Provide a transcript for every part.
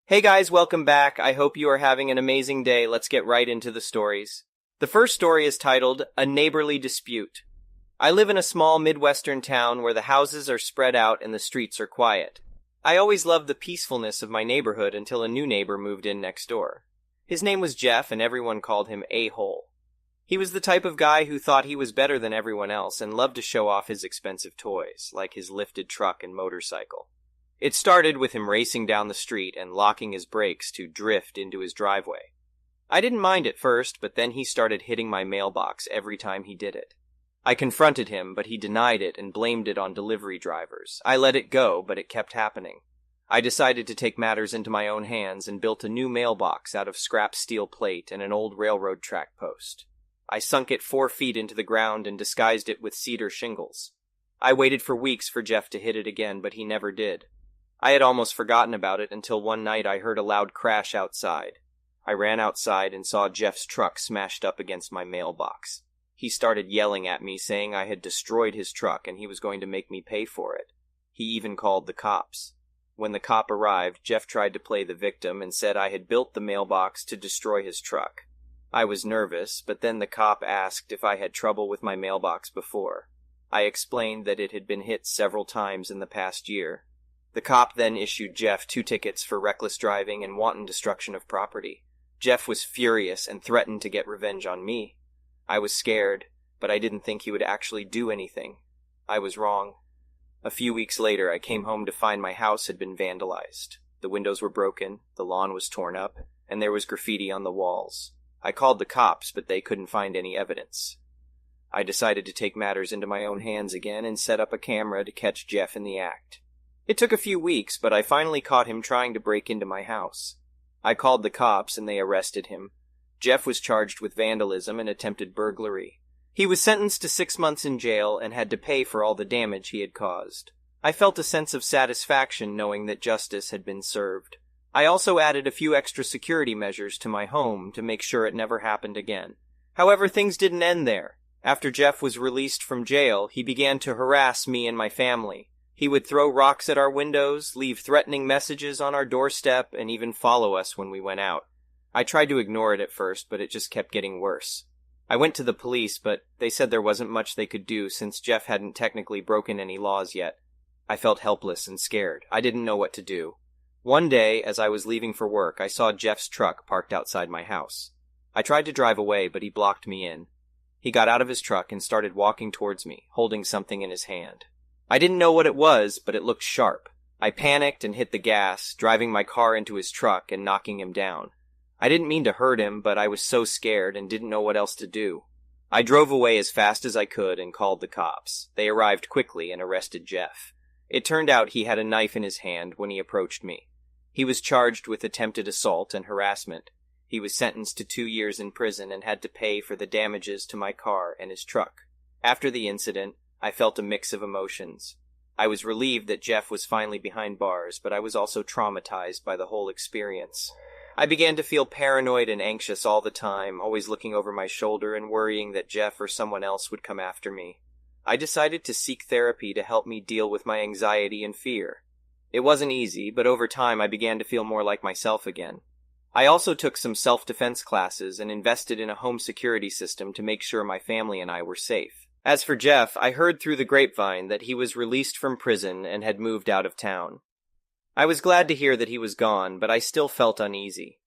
Hey guys, welcome back. I hope you are having an amazing day. Let's get right into the stories. The first story is titled, A Neighborly Dispute. I live in a small Midwestern town where the houses are spread out and the streets are quiet. I always loved the peacefulness of my neighborhood until a new neighbor moved in next door. His name was Jeff and everyone called him A-Hole. He was the type of guy who thought he was better than everyone else and loved to show off his expensive toys, like his lifted truck and motorcycle. It started with him racing down the street and locking his brakes to drift into his driveway. I didn't mind at first, but then he started hitting my mailbox every time he did it. I confronted him, but he denied it and blamed it on delivery drivers. I let it go, but it kept happening. I decided to take matters into my own hands and built a new mailbox out of scrap steel plate and an old railroad track post. I sunk it 4 feet into the ground and disguised it with cedar shingles. I waited for weeks for Jeff to hit it again, but he never did. I had almost forgotten about it until one night I heard a loud crash outside. I ran outside and saw Jeff's truck smashed up against my mailbox. He started yelling at me, saying I had destroyed his truck and he was going to make me pay for it. He even called the cops. When the cop arrived, Jeff tried to play the victim and said I had built the mailbox to destroy his truck. I was nervous, but then the cop asked if I had trouble with my mailbox before. I explained that it had been hit several times in the past year. The cop then issued Jeff 2 tickets for reckless driving and wanton destruction of property. Jeff was furious and threatened to get revenge on me. I was scared, but I didn't think he would actually do anything. I was wrong. A few weeks later, I came home to find my house had been vandalized. The windows were broken, the lawn was torn up, and there was graffiti on the walls. I called the cops, but they couldn't find any evidence. I decided to take matters into my own hands again and set up a camera to catch Jeff in the act. It took a few weeks, but I finally caught him trying to break into my house. I called the cops and they arrested him. Jeff was charged with vandalism and attempted burglary. He was sentenced to 6 months in jail and had to pay for all the damage he had caused. I felt a sense of satisfaction knowing that justice had been served. I also added a few extra security measures to my home to make sure it never happened again. However, things didn't end there. After Jeff was released from jail, he began to harass me and my family. He would throw rocks at our windows, leave threatening messages on our doorstep, and even follow us when we went out. I tried to ignore it at first, but it just kept getting worse. I went to the police, but they said there wasn't much they could do since Jeff hadn't technically broken any laws yet. I felt helpless and scared. I didn't know what to do. One day, as I was leaving for work, I saw Jeff's truck parked outside my house. I tried to drive away, but he blocked me in. He got out of his truck and started walking towards me, holding something in his hand. I didn't know what it was, but it looked sharp. I panicked and hit the gas, driving my car into his truck and knocking him down. I didn't mean to hurt him, but I was so scared and didn't know what else to do. I drove away as fast as I could and called the cops. They arrived quickly and arrested Jeff. It turned out he had a knife in his hand when he approached me. He was charged with attempted assault and harassment. He was sentenced to 2 years in prison and had to pay for the damages to my car and his truck. After the incident, I felt a mix of emotions. I was relieved that Jeff was finally behind bars, but I was also traumatized by the whole experience. I began to feel paranoid and anxious all the time, always looking over my shoulder and worrying that Jeff or someone else would come after me. I decided to seek therapy to help me deal with my anxiety and fear. It wasn't easy, but over time I began to feel more like myself again. I also took some self-defense classes and invested in a home security system to make sure my family and I were safe. As for Jeff, I heard through the grapevine that he was released from prison and had moved out of town. I was glad to hear that he was gone, but I still felt uneasy.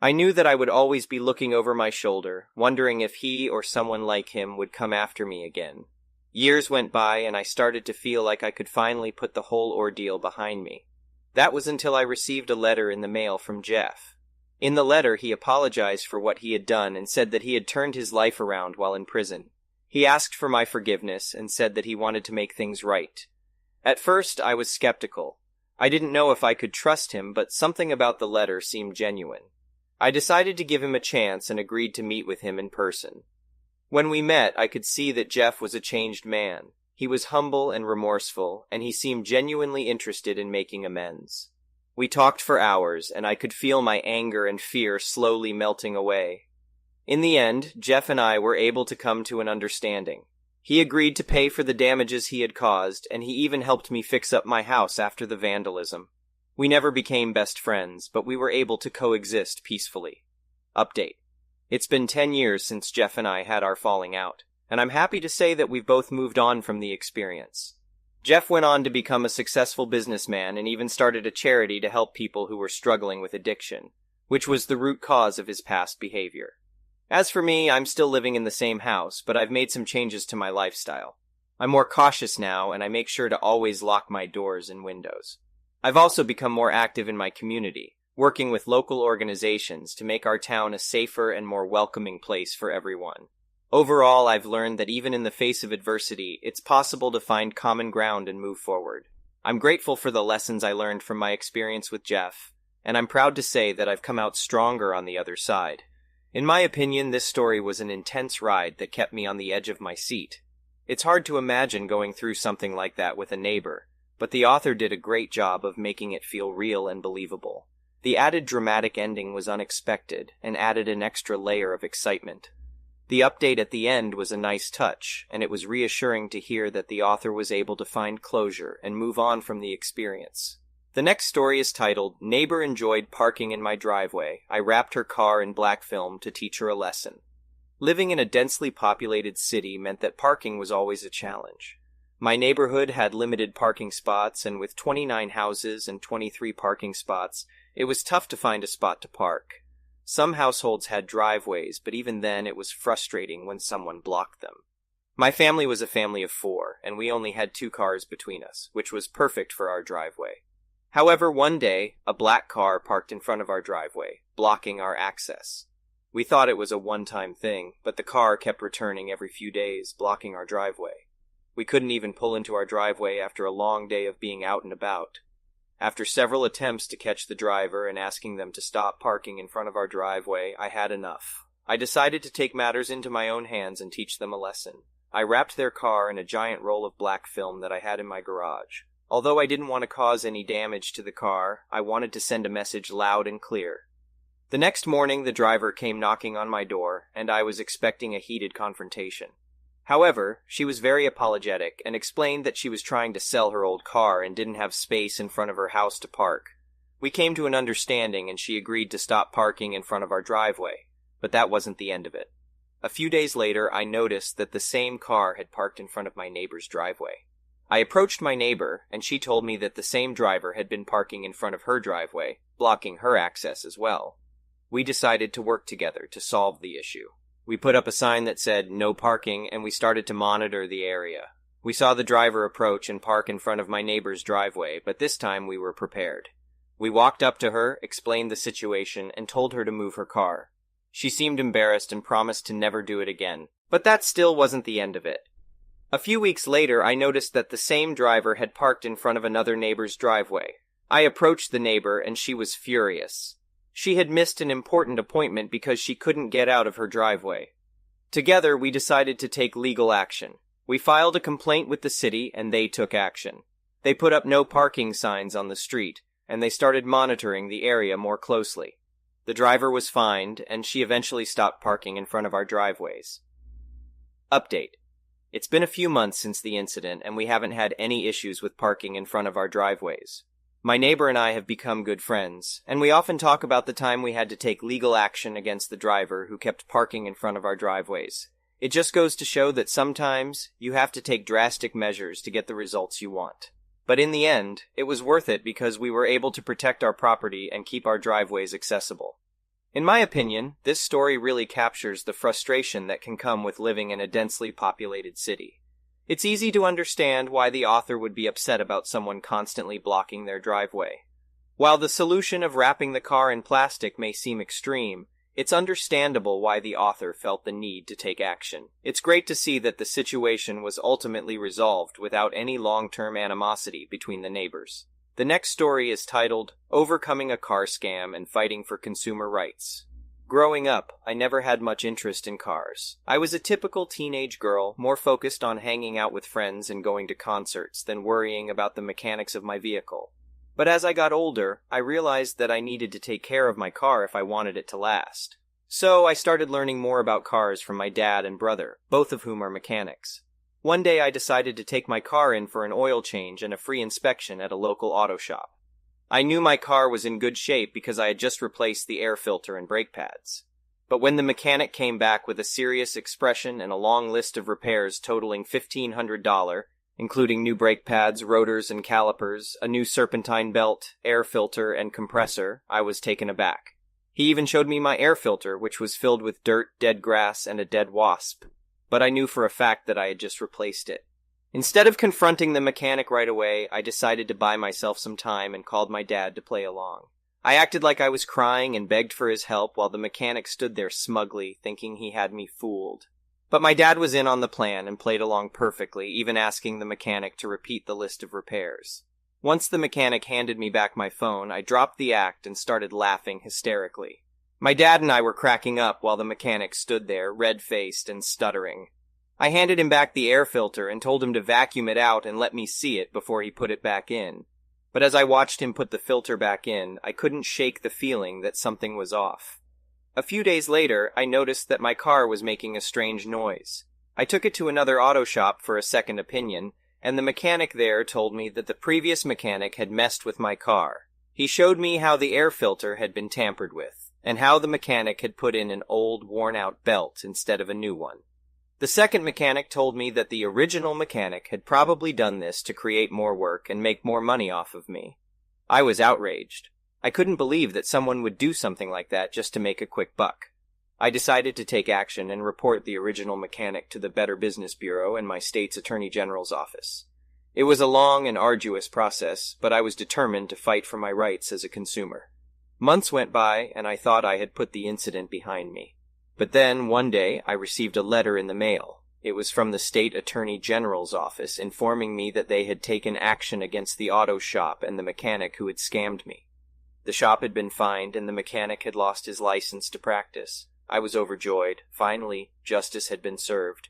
I knew that I would always be looking over my shoulder, wondering if he or someone like him would come after me again. Years went by and I started to feel like I could finally put the whole ordeal behind me. That was until I received a letter in the mail from Jeff. In the letter, he apologized for what he had done and said that he had turned his life around while in prison. He asked for my forgiveness and said that he wanted to make things right. At first, I was skeptical. I didn't know if I could trust him, but something about the letter seemed genuine. I decided to give him a chance and agreed to meet with him in person. When we met, I could see that Jeff was a changed man. He was humble and remorseful, and he seemed genuinely interested in making amends. We talked for hours, and I could feel my anger and fear slowly melting away. In the end, Jeff and I were able to come to an understanding. He agreed to pay for the damages he had caused, and he even helped me fix up my house after the vandalism. We never became best friends, but we were able to coexist peacefully. Update. It's been 10 years since Jeff and I had our falling out, and I'm happy to say that we've both moved on from the experience. Jeff went on to become a successful businessman and even started a charity to help people who were struggling with addiction, which was the root cause of his past behavior. As for me, I'm still living in the same house, but I've made some changes to my lifestyle. I'm more cautious now, and I make sure to always lock my doors and windows. I've also become more active in my community, working with local organizations to make our town a safer and more welcoming place for everyone. Overall, I've learned that even in the face of adversity, it's possible to find common ground and move forward. I'm grateful for the lessons I learned from my experience with Jeff, and I'm proud to say that I've come out stronger on the other side. In my opinion, this story was an intense ride that kept me on the edge of my seat. It's hard to imagine going through something like that with a neighbor, but the author did a great job of making it feel real and believable. The added dramatic ending was unexpected and added an extra layer of excitement. The update at the end was a nice touch, and it was reassuring to hear that the author was able to find closure and move on from the experience. The next story is titled, Neighbor Enjoyed Parking in My Driveway. I Wrapped Her Car in Black Film to Teach Her a Lesson. Living in a densely populated city meant that parking was always a challenge. My neighborhood had limited parking spots, and with 29 houses and 23 parking spots, it was tough to find a spot to park. Some households had driveways, but even then it was frustrating when someone blocked them. My family was a family of 4, and we only had 2 cars between us, which was perfect for our driveway. However, one day, a black car parked in front of our driveway, blocking our access. We thought it was a one-time thing, but the car kept returning every few days, blocking our driveway. We couldn't even pull into our driveway after a long day of being out and about. After several attempts to catch the driver and asking them to stop parking in front of our driveway, I had enough. I decided to take matters into my own hands and teach them a lesson. I wrapped their car in a giant roll of black film that I had in my garage. Although I didn't want to cause any damage to the car, I wanted to send a message loud and clear. The next morning, the driver came knocking on my door, and I was expecting a heated confrontation. However, she was very apologetic and explained that she was trying to sell her old car and didn't have space in front of her house to park. We came to an understanding and she agreed to stop parking in front of our driveway, but that wasn't the end of it. A few days later, I noticed that the same car had parked in front of my neighbor's driveway. I approached my neighbor, and she told me that the same driver had been parking in front of her driveway, blocking her access as well. We decided to work together to solve the issue. We put up a sign that said, "No parking," and we started to monitor the area. We saw the driver approach and park in front of my neighbor's driveway, but this time we were prepared. We walked up to her, explained the situation, and told her to move her car. She seemed embarrassed and promised to never do it again, but that still wasn't the end of it. A few weeks later, I noticed that the same driver had parked in front of another neighbor's driveway. I approached the neighbor, and she was furious. She had missed an important appointment because she couldn't get out of her driveway. Together, we decided to take legal action. We filed a complaint with the city, and they took action. They put up no parking signs on the street, and they started monitoring the area more closely. The driver was fined, and she eventually stopped parking in front of our driveways. Update. It's been a few months since the incident, and we haven't had any issues with parking in front of our driveways. My neighbor and I have become good friends, and we often talk about the time we had to take legal action against the driver who kept parking in front of our driveways. It just goes to show that sometimes you have to take drastic measures to get the results you want. But in the end, it was worth it because we were able to protect our property and keep our driveways accessible. In my opinion, this story really captures the frustration that can come with living in a densely populated city. It's easy to understand why the author would be upset about someone constantly blocking their driveway. While the solution of wrapping the car in plastic may seem extreme, it's understandable why the author felt the need to take action. It's great to see that the situation was ultimately resolved without any long-term animosity between the neighbors. The next story is titled, Overcoming a Car Scam and Fighting for Consumer Rights. Growing up, I never had much interest in cars. I was a typical teenage girl, more focused on hanging out with friends and going to concerts than worrying about the mechanics of my vehicle. But as I got older, I realized that I needed to take care of my car if I wanted it to last. So I started learning more about cars from my dad and brother, both of whom are mechanics. One day I decided to take my car in for an oil change and a free inspection at a local auto shop. I knew my car was in good shape because I had just replaced the air filter and brake pads. But when the mechanic came back with a serious expression and a long list of repairs totaling $1,500, including new brake pads, rotors and calipers, a new serpentine belt, air filter, and compressor, I was taken aback. He even showed me my air filter, which was filled with dirt, dead grass, and a dead wasp. But I knew for a fact that I had just replaced it. Instead of confronting the mechanic right away, I decided to buy myself some time and called my dad to play along. I acted like I was crying and begged for his help while the mechanic stood there smugly, thinking he had me fooled. But my dad was in on the plan and played along perfectly, even asking the mechanic to repeat the list of repairs. Once the mechanic handed me back my phone, I dropped the act and started laughing hysterically. My dad and I were cracking up while the mechanic stood there, red-faced and stuttering. I handed him back the air filter and told him to vacuum it out and let me see it before he put it back in. But as I watched him put the filter back in, I couldn't shake the feeling that something was off. A few days later, I noticed that my car was making a strange noise. I took it to another auto shop for a second opinion, and the mechanic there told me that the previous mechanic had messed with my car. He showed me how the air filter had been tampered with, and how the mechanic had put in an old, worn-out belt instead of a new one. The second mechanic told me that the original mechanic had probably done this to create more work and make more money off of me. I was outraged. I couldn't believe that someone would do something like that just to make a quick buck. I decided to take action and report the original mechanic to the Better Business Bureau and my state's Attorney General's office. It was a long and arduous process, but I was determined to fight for my rights as a consumer. Months went by, and I thought I had put the incident behind me. But then, one day, I received a letter in the mail. It was from the State Attorney General's office informing me that they had taken action against the auto shop and the mechanic who had scammed me. The shop had been fined and the mechanic had lost his license to practice. I was overjoyed. Finally, justice had been served.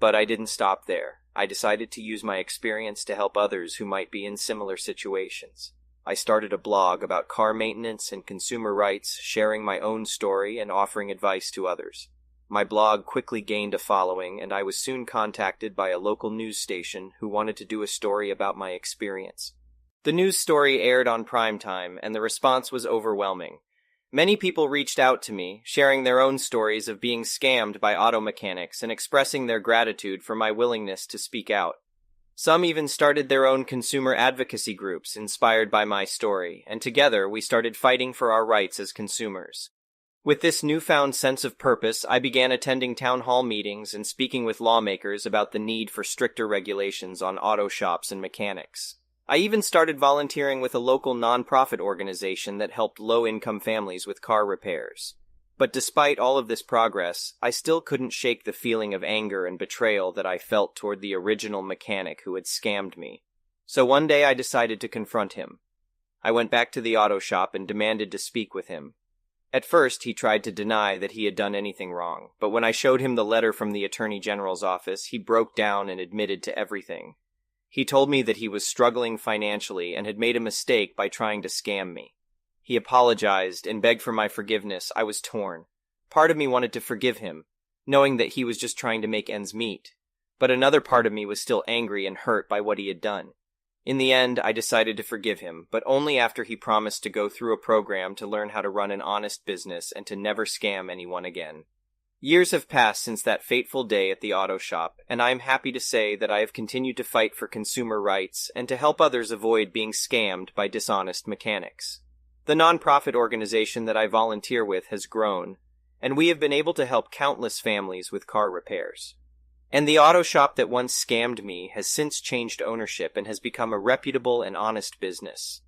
But I didn't stop there. I decided to use my experience to help others who might be in similar situations. I started a blog about car maintenance and consumer rights, sharing my own story and offering advice to others. My blog quickly gained a following, and I was soon contacted by a local news station who wanted to do a story about my experience. The news story aired on primetime, and the response was overwhelming. Many people reached out to me, sharing their own stories of being scammed by auto mechanics and expressing their gratitude for my willingness to speak out. Some even started their own consumer advocacy groups inspired by my story, and together we started fighting for our rights as consumers. With this newfound sense of purpose, I began attending town hall meetings and speaking with lawmakers about the need for stricter regulations on auto shops and mechanics. I even started volunteering with a local nonprofit organization that helped low-income families with car repairs. But despite all of this progress, I still couldn't shake the feeling of anger and betrayal that I felt toward the original mechanic who had scammed me. So one day I decided to confront him. I went back to the auto shop and demanded to speak with him. At first, he tried to deny that he had done anything wrong, but when I showed him the letter from the Attorney General's office, he broke down and admitted to everything. He told me that he was struggling financially and had made a mistake by trying to scam me. He apologized and begged for my forgiveness. I was torn. Part of me wanted to forgive him, knowing that he was just trying to make ends meet. But another part of me was still angry and hurt by what he had done. In the end, I decided to forgive him, but only after he promised to go through a program to learn how to run an honest business and to never scam anyone again. Years have passed since that fateful day at the auto shop, and I am happy to say that I have continued to fight for consumer rights and to help others avoid being scammed by dishonest mechanics. The nonprofit organization that I volunteer with has grown, and we have been able to help countless families with car repairs. And the auto shop that once scammed me has since changed ownership and has become a reputable and honest business.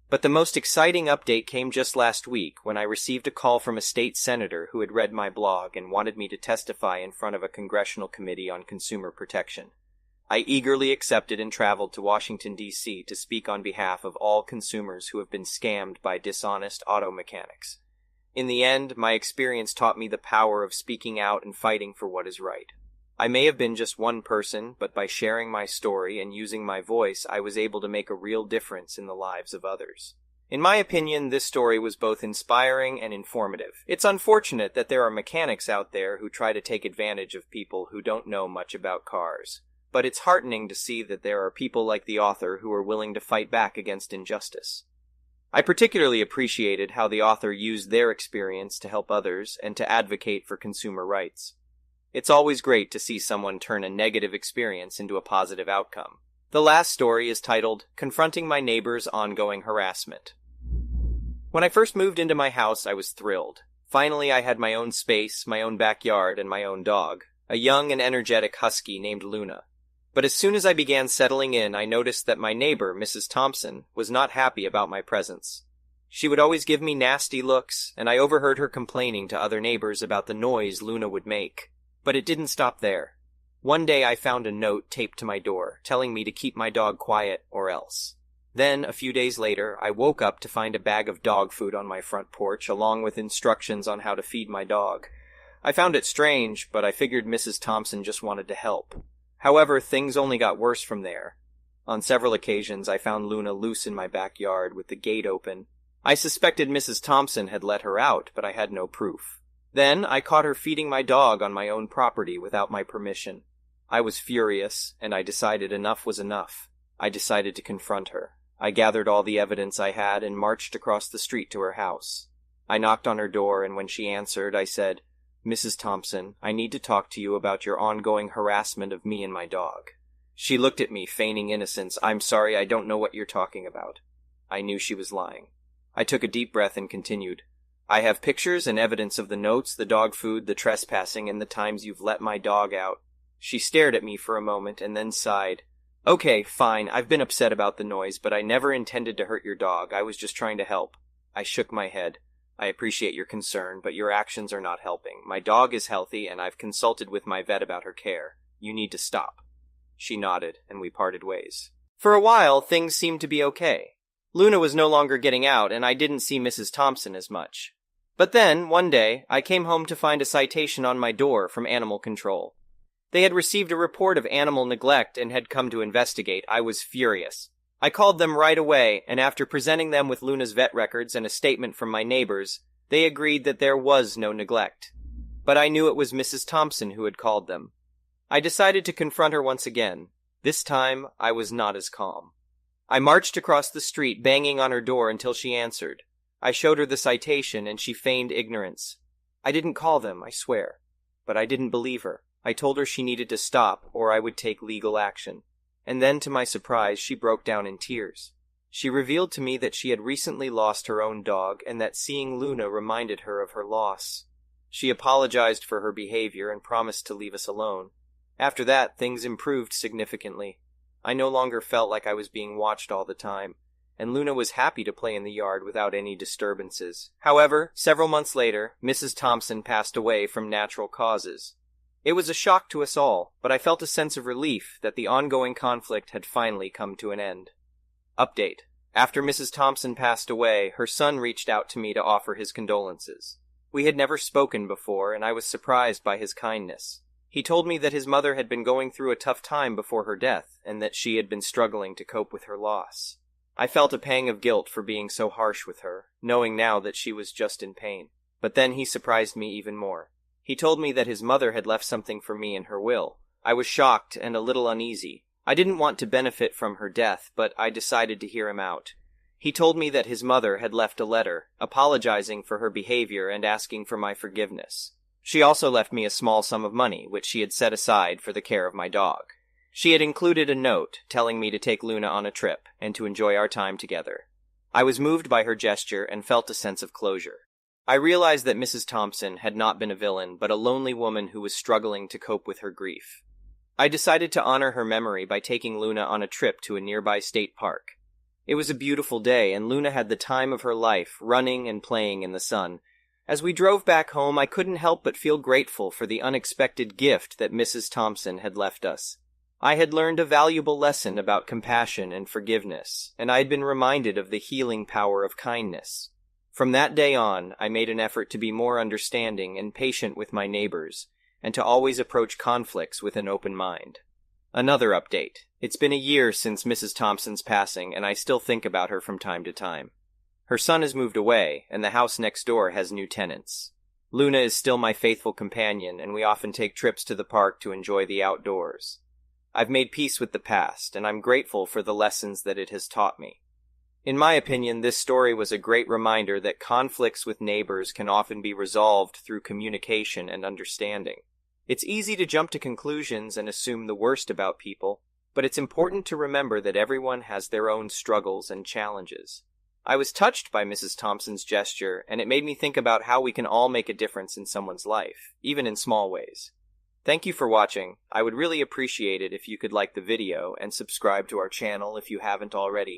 But the most exciting update came just last week when I received a call from a state senator who had read my blog and wanted me to testify in front of a congressional committee on consumer protection. I eagerly accepted and traveled to Washington, D.C. to speak on behalf of all consumers who have been scammed by dishonest auto mechanics. In the end, my experience taught me the power of speaking out and fighting for what is right. I may have been just one person, but by sharing my story and using my voice, I was able to make a real difference in the lives of others. In my opinion, this story was both inspiring and informative. It's unfortunate that there are mechanics out there who try to take advantage of people who don't know much about cars. But it's heartening to see that there are people like the author who are willing to fight back against injustice. I particularly appreciated how the author used their experience to help others and to advocate for consumer rights. It's always great to see someone turn a negative experience into a positive outcome. The last story is titled, Confronting My Neighbor's Ongoing Harassment. When I first moved into my house, I was thrilled. Finally, I had my own space, my own backyard, and my own dog, a young and energetic husky named Luna. But as soon as I began settling in, I noticed that my neighbor, Mrs. Thompson, was not happy about my presence. She would always give me nasty looks, and I overheard her complaining to other neighbors about the noise Luna would make. But it didn't stop there. One day I found a note taped to my door, telling me to keep my dog quiet or else. Then, a few days later, I woke up to find a bag of dog food on my front porch, along with instructions on how to feed my dog. I found it strange, but I figured Mrs. Thompson just wanted to help. However, things only got worse from there. On several occasions, I found Luna loose in my backyard with the gate open. I suspected Mrs. Thompson had let her out, but I had no proof. Then, I caught her feeding my dog on my own property without my permission. I was furious, and I decided enough was enough. I decided to confront her. I gathered all the evidence I had and marched across the street to her house. I knocked on her door, and when she answered, I said, "Mrs. Thompson, I need to talk to you about your ongoing harassment of me and my dog." She looked at me, feigning innocence. "I'm sorry, I don't know what you're talking about." I knew she was lying. I took a deep breath and continued. "I have pictures and evidence of the notes, the dog food, the trespassing, and the times you've let my dog out." She stared at me for a moment and then sighed. "Okay, fine, I've been upset about the noise, but I never intended to hurt your dog. I was just trying to help." I shook my head. "I appreciate your concern, but your actions are not helping. My dog is healthy, and I've consulted with my vet about her care. You need to stop." She nodded, and we parted ways. For a while, things seemed to be okay. Luna was no longer getting out, and I didn't see Mrs. Thompson as much. But then, one day, I came home to find a citation on my door from Animal Control. They had received a report of animal neglect and had come to investigate. I was furious. I called them right away, and after presenting them with Luna's vet records and a statement from my neighbors, they agreed that there was no neglect. But I knew it was Mrs. Thompson who had called them. I decided to confront her once again. This time, I was not as calm. I marched across the street, banging on her door until she answered. I showed her the citation, and she feigned ignorance. I didn't call them, I swear. But I didn't believe her. I told her she needed to stop, or I would take legal action. And then, to my surprise, she broke down in tears. She revealed to me that she had recently lost her own dog, and that seeing Luna reminded her of her loss. She apologized for her behavior and promised to leave us alone. After that, things improved significantly. I no longer felt like I was being watched all the time, and Luna was happy to play in the yard without any disturbances. However, several months later, Mrs. Thompson passed away from natural causes. It was a shock to us all, but I felt a sense of relief that the ongoing conflict had finally come to an end. Update. After Mrs. Thompson passed away, her son reached out to me to offer his condolences. We had never spoken before, and I was surprised by his kindness. He told me that his mother had been going through a tough time before her death, and that she had been struggling to cope with her loss. I felt a pang of guilt for being so harsh with her, knowing now that she was just in pain. But then he surprised me even more. He told me that his mother had left something for me in her will. I was shocked and a little uneasy. I didn't want to benefit from her death, but I decided to hear him out. He told me that his mother had left a letter, apologizing for her behavior and asking for my forgiveness. She also left me a small sum of money, which she had set aside for the care of my dog. She had included a note telling me to take Luna on a trip and to enjoy our time together. I was moved by her gesture and felt a sense of closure. I realized that Mrs. Thompson had not been a villain, but a lonely woman who was struggling to cope with her grief. I decided to honor her memory by taking Luna on a trip to a nearby state park. It was a beautiful day, and Luna had the time of her life, running and playing in the sun. As we drove back home, I couldn't help but feel grateful for the unexpected gift that Mrs. Thompson had left us. I had learned a valuable lesson about compassion and forgiveness, and I had been reminded of the healing power of kindness. From that day on, I made an effort to be more understanding and patient with my neighbors, and to always approach conflicts with an open mind. Another update. It's been a year since Mrs. Thompson's passing, and I still think about her from time to time. Her son has moved away, and the house next door has new tenants. Luna is still my faithful companion, and we often take trips to the park to enjoy the outdoors. I've made peace with the past, and I'm grateful for the lessons that it has taught me. In my opinion, this story was a great reminder that conflicts with neighbors can often be resolved through communication and understanding. It's easy to jump to conclusions and assume the worst about people, but it's important to remember that everyone has their own struggles and challenges. I was touched by Mrs. Thompson's gesture, and it made me think about how we can all make a difference in someone's life, even in small ways. Thank you for watching. I would really appreciate it if you could like the video and subscribe to our channel if you haven't already.